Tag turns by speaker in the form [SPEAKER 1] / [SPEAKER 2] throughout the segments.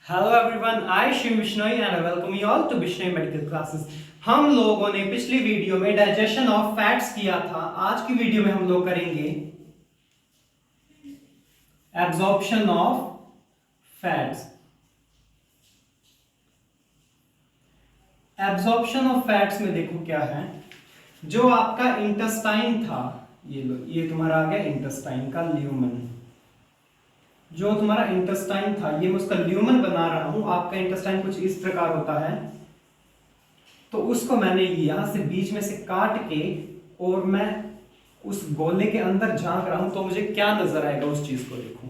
[SPEAKER 1] Hello everyone, I Shiv Bishnoi and welcome you all to Bishnoi medical classes. हम लोगों ने पिछली वीडियो में डाइजेशन ऑफ फैट्स किया था। आज की वीडियो में हम लोग करेंगे absorption of fats. Absorption of fats में देखो क्या है। जो आपका इंटेस्टाइन था, ये लो, ये तुम्हारा आ गया इंटेस्टाइन का ल्यूमन। जो तुम्हारा इंटेस्टाइन था, ये मैं उसका ल्यूमन बना रहा हूं। आपका इंटेस्टाइन कुछ इस प्रकार होता है। तो उसको मैंने यहां से बीच में से काट के और मैं उस गोले के अंदर झांक रहा हूं, तो मुझे क्या नजर आएगा उस चीज को देखो।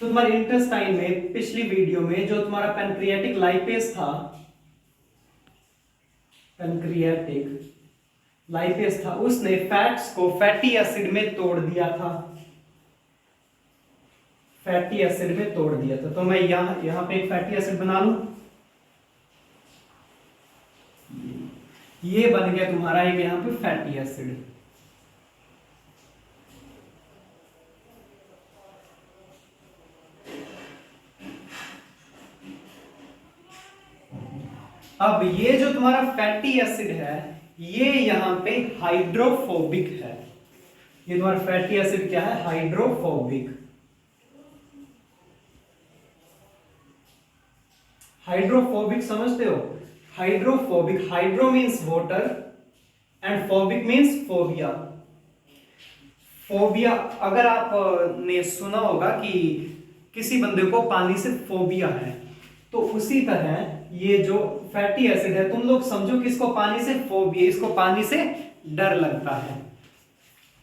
[SPEAKER 1] तो तुम्हारे इंटेस्टाइन में पिछली वीडियो में जो तुम्हारा पैनक्रियाटिक लाइपेज था, पैनक्रियाटिक लाइपेज था, उसने फैट्स को फैटी एसिड में तोड़ दिया था। फैटी एसिड में तोड़ दिया था। तो मैं यहां पे एक फैटी एसिड बना लूं। ये बन गया तुम्हारा एक यहां पे फैटी एसिड। अब ये जो तुम्हारा फैटी एसिड है, ये यहां पे हाइड्रोफोबिक है। ये तुम्हारा फैटी एसिड क्या है? हाइड्रोफोबिक। हाइड्रोफोबिक समझते हो? Hydrophobic, hydro means water and phobic means phobia. Phobia, अगर आप ने सुना होगा कि किसी बंदे को पानी से फोबिया है, तो उसी तरह ये जो फैटी एसिड है, तुम लोग समझो कि इसको पानी से फोबिया, इसको पानी से डर लगता है।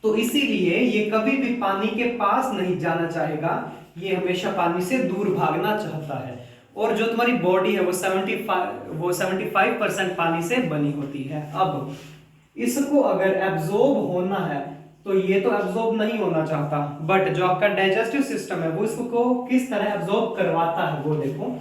[SPEAKER 1] तो इसीलिए ये कभी भी पानी के पास नहीं जाना चाहेगा, ये हमेशा पानी से दूर भागना चाहता है। और जो तुम्हारी बॉडी है वो 75% पानी से बनी होती है। अब इसको अगर एब्जॉर्ब होना है, तो ये तो एब्जॉर्ब नहीं होना चाहता, बट जो आपका डाइजेस्टिव सिस्टम है वो इसको किस तरह एब्जॉर्ब करवाता है वो देखो।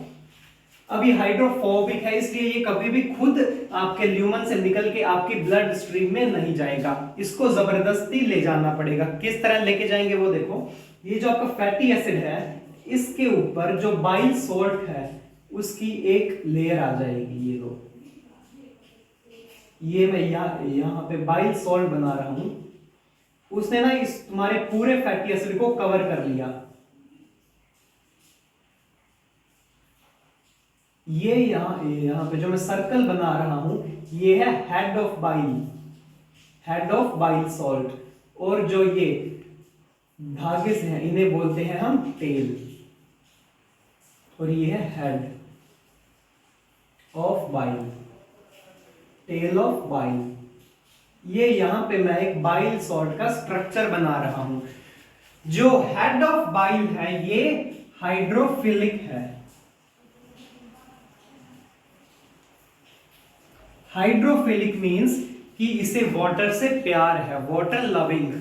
[SPEAKER 1] अब ये हाइड्रोफोबिक है, इसलिए ये कभी भी खुद आपके ल्यूमन से निकल के आपकी ब्लड स्ट्रीम में नहीं जाएगा। इसको जबरदस्ती ले जाना पड़ेगा। किस तरह लेके जाएंगे वो देखो। ये जो आपका फैटी एसिड है, इसके ऊपर जो बाइल सॉल्ट है उसकी एक लेयर आ जाएगी। ये लो, ये मैं यहां पे बाइल सॉल्ट बना रहा हूं। उसने ना इस तुम्हारे पूरे फैटी एसिड को कवर कर लिया। ये यहां पे जो मैं सर्कल बना रहा हूं, ये है head of bile, head of bile salt. और जो ये धागे से हैं, इन्हें बोलते हैं हम टेल। और ये है head of bile, tail of bile. ये यहां पे मैं एक बाइल सॉल्ट का स्ट्रक्चर बना रहा हूं। जो हेड ऑफ बाइल है ये हाइड्रोफिलिक है। हाइड्रोफिलिक मींस कि इसे वाटर से प्यार है, वाटर लविंग।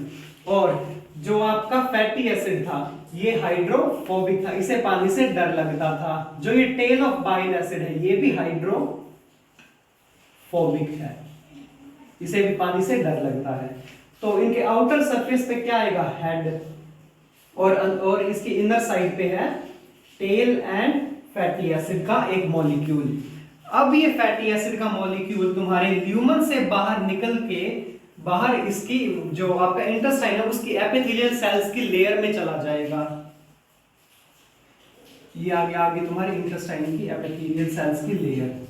[SPEAKER 1] और जो आपका फैटी एसिड था ये हाइड्रोफोबिक था, इसे पानी से डर लगता था। जो ये टेल ऑफ बाइल एसिड है ये भी हाइड्रोफोबिक है, इसे भी पानी से डर लगता है। तो इनके आउटर सरफेस पे क्या आएगा? हेड, और इसकी इनर साइड पे है टेल एंड फैटी एसिड का एक मॉलिक्यूल। अब ये फैटी एसिड का मॉलिक्यूल तुम्हारे ल्यूमन से बाहर निकल के बाहर इसकी जो आपका इंटेस्टाइन है उसकी एपिथेलियल सेल्स की लेयर में चला जाएगा। ये आगे तुम्हारे इंटेस्टाइन की एपिथेलियल सेल्स की लेयर।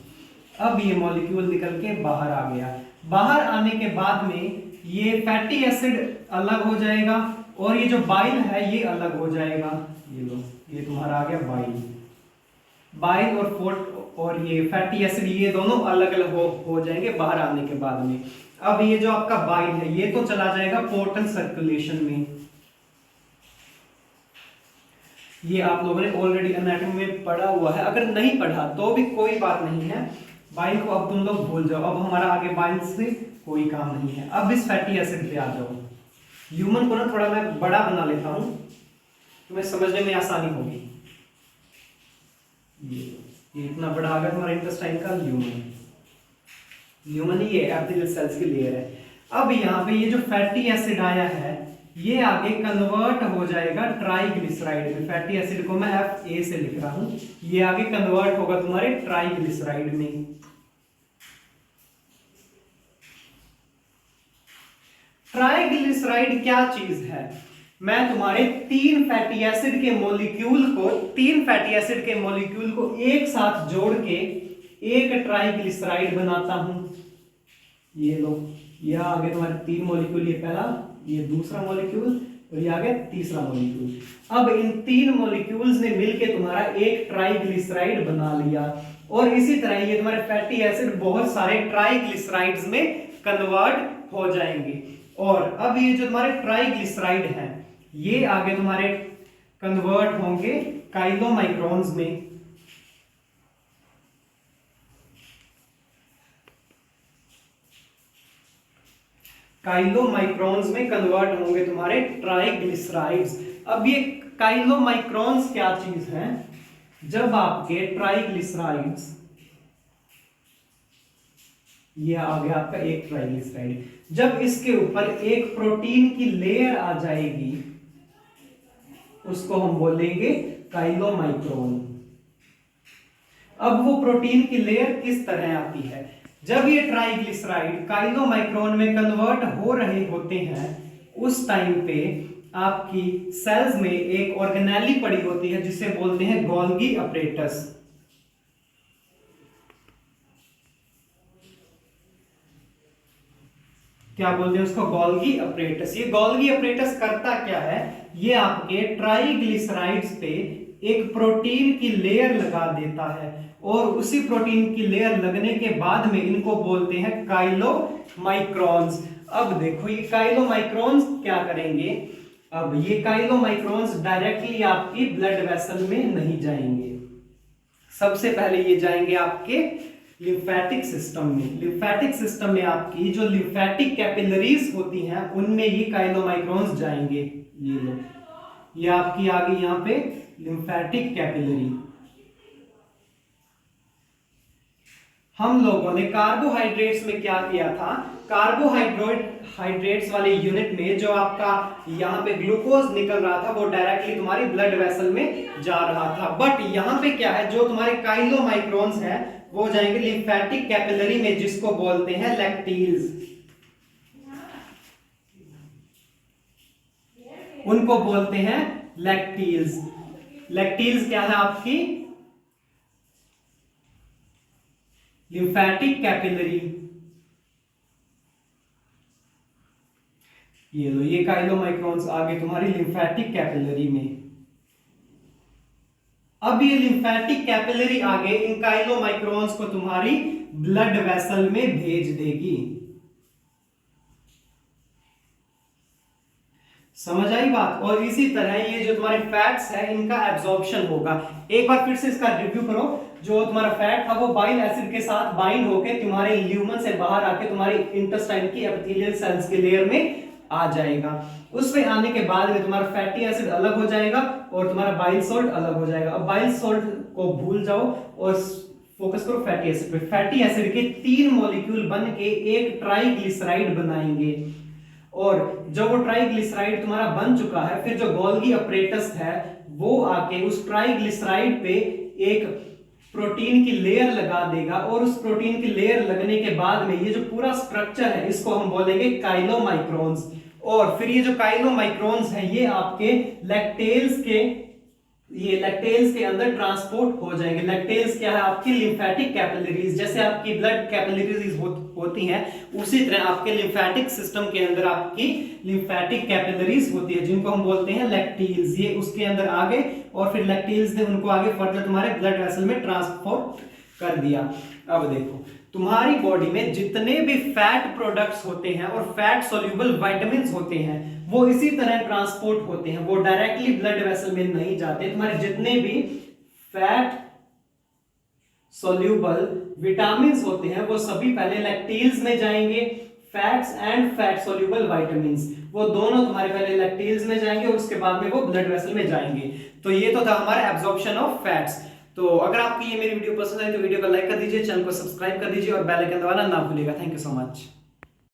[SPEAKER 1] अब ये मॉलिक्यूल निकल के बाहर आ गया। बाहर आने के बाद में ये फैटी एसिड अलग हो जाएगा और ये जो बाइल है ये अलग हो जाएगा। ये लो, ये तुम्हारा आ गया बाइल। बाइल और ये फैटी एसिड ये दोनों अलग अलग हो जाएंगे बाहर आने के बाद में। अब ये जो आपका बाइल है ये तो चला जाएगा पोर्टल सर्कुलेशन में। ये आप लोगों ने ऑलरेडी एनाटॉमी में पढ़ा हुआ है, अगर नहीं पढ़ा तो भी कोई बात नहीं है। बाइल को अब तुम लोग भूल जाओ। अब हमारा आगे बाइल से कोई काम नहीं है। अब इस फैटी एसिड पे आ जाओ। ह्यूमन को ना थोड़ा मैं बड़ा बना लेता हूं, तुम्हें समझने में आसानी होगी। ये इतना बड़ा आ गया हमारा इंटेस्टाइन का ल्यूमन। ल्यूमन ही है एपिथेलियल सेल्स की लेयर है। अब यहाँ पे ये जो फैटी एसिड आया है ये आगे कन्वर्ट हो जाएगा ट्राइग्लिसराइड में। फैटी एसिड को मैं FA से लिख रहा हूं, ये आगे कन्वर्ट होगा तुम्हारे ट्राइग्लिसराइड में। ट्राइग्लिसराइड क्या चीज है? मैं तुम्हारे तीन फैटी एसिड के मॉलिक्यूल को एक साथ जोड़ के एक ट्राइग्लिसराइड बनाता हूं। ये लो, यह आगे तुम्हारे तीन मॉलिक्यूल, ये पहला, ये दूसरा मॉलिक्यूल और ये आगे तीसरा मॉलिक्यूल। अब इन तीन मॉलिक्यूल्स ने मिलके तुम्हारा एक ट्राइग्लिसराइड बना लिया। और इसी तरह ये तुम्हारे फैटी एसिड बहुत सारे ट्राइग्लिसराइड्स में कन्वर्ट हो जाएंगे। और अब ये जो तुम्हारे ट्राइग्लिसराइड है ये आगे तुम्हारे कन्वर्ट होंगे काइलोमाइक्रॉन्स में। काइलोमाइक्रॉन्स में कन्वर्ट होंगे तुम्हारे ट्राइग्लिसराइड्स। अब ये काइलोमाइक्रॉन्स क्या चीज है? जब आपके ट्राइग्लिसराइड्स, ये आ गया आपका एक ट्राइग्लिसराइड, जब इसके ऊपर एक प्रोटीन की लेयर आ जाएगी उसको हम बोलेंगे काइलोमाइक्रोन। अब वो प्रोटीन की लेयर किस तरह आती है? जब ये ट्राइग्लिसराइड काइलोमाइक्रोन में कन्वर्ट हो रहे होते हैं उस टाइम पे आपकी सेल्स में एक ऑर्गेनेली पड़ी होती है जिसे बोलते हैं गोल्गी अपरेटस। क्या बोलते हैं उसको? Golgi apparatus. ये गोल्गी अपरेटस करता क्या है? ये आपके ट्राइग्लिसराइड्स पे एक प्रोटीन की लेयर लगा देता है और उसी प्रोटीन की लेयर लगने के बाद में इनको बोलते हैं काइलोमाइक्रॉन्स। अब देखो ये काइलोमाइक्रॉन्स क्या करेंगे? अब ये काइलोमाइक्रॉन्स डायरेक्टली आपकी ब्लड वेसल में नहीं जाएंगे। सबसे पहले ये जाएंगे आपके लिम्फेटिक सिस्टम में। लिम्फेटिक सिस्टम में आपकी जो लिम्फेटिक कैपिलरीज होती हैं उनमें ये काइलोमाइक्रॉन्स जाएंगे। ये लो, ये आपकी आ गई यहां पे लिम्फेटिक कैपिलरी। हम लोगों ने कार्बोहाइड्रेट्स में क्या किया था? कार्बोहाइड्रेट्स वाले यूनिट में जो आपका यहाँ पे ग्लूकोज निकल रहा था वो डायरेक्टली तुम्हारी ब्लड वेसल में जा रहा था। बट यहाँ पे क्या है, जो तुम्हारे काइलोमाइक्रॉन्स है वो जाएंगे लिम्फेटिक कैपिलरी में जिसको बोलते हैं लैक्टील्स। उनको बोलते हैं लैक्टील्स। लैक्टील्स क्या है आपकी? Lymphatic capillary. ये लो, ये काइलोमाइक्रॉन्स आगे तुम्हारी लिम्फेटिक कैपिलरी में। अब ये लिम्फेटिक कैपिलरी आगे इन काइलोमाइक्रॉन्स को तुम्हारी ब्लड वेसल में भेज देगी। समझ आई बात? और इसी तरह ये जो तुम्हारे फैट्स है इनका एब्जॉर्प्शन होगा। एक बार फिर से इसका रिव्यू करो। जो तुम्हारा फैट था वो बाइल एसिड के साथ बाइंड होकर तुम्हारे ल्यूमन से बाहर आके तुम्हारे इंटेस्टाइन की एपिथेलियल सेल्स के लेयर में आ जाएगा। उसमें आने के बाद में तुम्हारा फैटी एसिड अलग हो जाएगा और तुम्हारा बाइल सॉल्ट अलग हो जाएगा। अब बाइल सॉल्ट को भूल जाओ और फोकस करो फैटी एसिड पे। फैटी एसिड के तीन मॉलिक्यूल बन के एक ट्राइग्लिसराइड बनाएंगे और जब वो ट्राइग्लिसराइड तुम्हारा बन चुका है फिर जो गोल्गी अपरेटस है वो आके उस ट्राइग्लिसराइड पे एक प्रोटीन की लेयर लगा देगा और उस प्रोटीन की लेयर लगने के बाद में ये जो पूरा स्ट्रक्चर है इसको हम बोलेंगे काइलोमाइक्रॉन्स। और फिर ये जो काइलोमाइक्रॉन्स हैं ये आपके लैक्टेल्स के अंदर ट्रांसपोर्ट हो जाएंगे। लैक्टेल्स क्या है? आपकी लिम्फेटिक कैपिलरीज। जैसे आपकी ब्लड कैपिलरीज होती हैं उसी तरह आपके लिम्फेटिक सिस्टम के अंदर आपकी लिम्फेटिक कैपिलरीज होती है जिनको हम बोलते हैं लैक्टील्स। ये उसके अंदर आ गए और फिर लैक्टील्स ने उनको आगे फर्दर तुम्हारे ब्लड वेसल में ट्रांसपोर्ट कर दिया। अब देखो तुम्हारी बॉडी में जितने भी फैट प्रोडक्ट्स होते हैं और फैट सोल्यूबल विटामिन्स होते हैं वो इसी तरह ट्रांसपोर्ट होते हैं, वो डायरेक्टली ब्लड वेसल में नहीं जाते। तुम्हारे जितने भी फैट सोल्यूबल विटामिन्स होते हैं वो सभी पहले लैक्टील्स में जाएंगे। Fats and fat soluble vitamins वो दोनों तुम्हारे पहले लैक्टील्स में जाएंगे और उसके बाद में वो ब्लड वेसल में जाएंगे। तो ये तो था हमारा एब्जॉर्प्शन ऑफ फैट्स। तो अगर आपको ये मेरी वीडियो पसंद आई तो वीडियो को लाइक कर दीजिए, चैनल को सब्सक्राइब कर दीजिए और बेल आइकन दबाना ना भूलिएगा। Thank you so much.